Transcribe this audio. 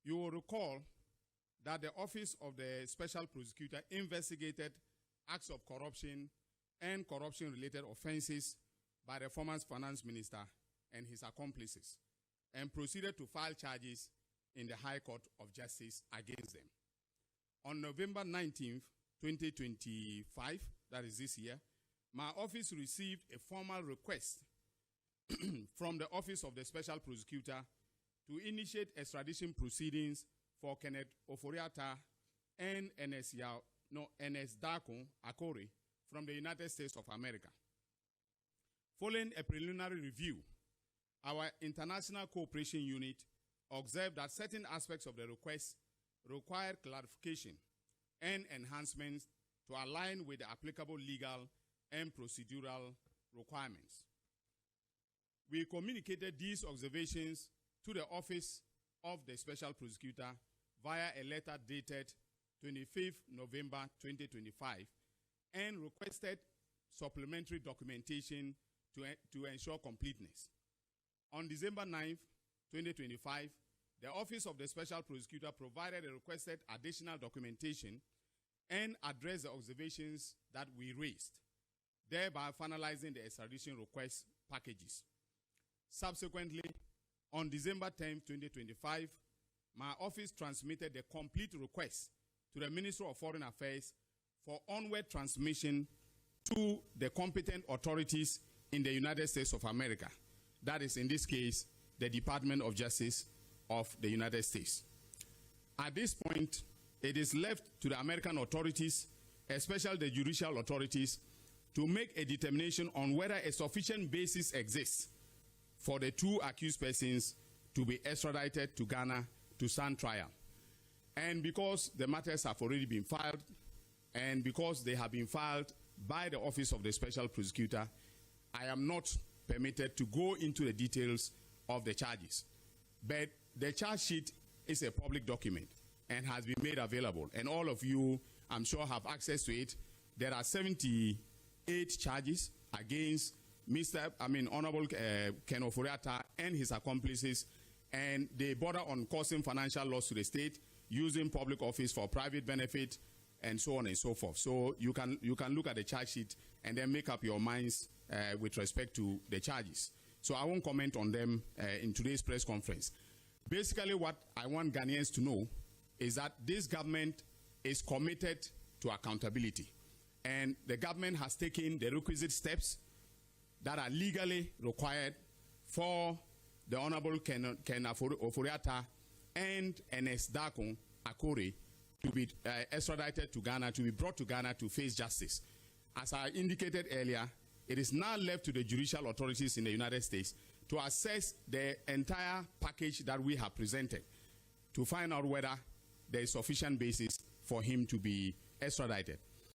You will recall that the Office of the Special Prosecutor investigated acts of corruption and corruption-related offenses by the former finance minister and his accomplices, and proceeded to file charges in the High Court of Justice against them. On November 19th, 2025, that is this year, my office received a formal request from the Office of the Special Prosecutor to initiate extradition proceedings for Kenneth Ofori-Atta and Ernest Akore from the United States of America. Following a preliminary review, our International Cooperation Unit observed that certain aspects of the request required clarification and enhancements to align with the applicable legal and procedural requirements. We communicated these observations to the Office of the Special Prosecutor via a letter dated 25th November 2025 and requested supplementary documentation to ensure completeness. On December 9th, 2025, the Office of the Special Prosecutor provided a requested additional documentation and addressed the observations that we raised, thereby finalizing the extradition request packages. Subsequently, on December 10, 2025, my office transmitted the complete request to the Ministry of Foreign Affairs for onward transmission to the competent authorities in the United States of America. That is, in this case, the Department of Justice of the United States. At this point, it is left to the American authorities, especially the judicial authorities, to make a determination on whether a sufficient basis exists for the two accused persons to be extradited to Ghana to stand trial. And because the matters have already been filed, and because they have been filed by the Office of the Special Prosecutor, I am not permitted to go into the details of the charges. But the charge sheet is a public document and has been made available. And all of you, I'm sure, have access to it. There are 78 charges against Honorable Ken Ofori-Atta and his accomplices, and they border on causing financial loss to the state, using public office for private benefit, and so on and so forth. So you can look at the charge sheet and then make up your minds with respect to the charges. So I won't comment on them in today's press conference. Basically, what I want Ghanaians to know is that this government is committed to accountability, and the government has taken the requisite steps that are legally required for the Honorable Ken Ofori-Atta and Ernest Akore to be extradited to Ghana, to be brought to Ghana to face justice. As I indicated earlier, it is now left to the judicial authorities in the United States to assess the entire package that we have presented to find out whether there is sufficient basis for him to be extradited.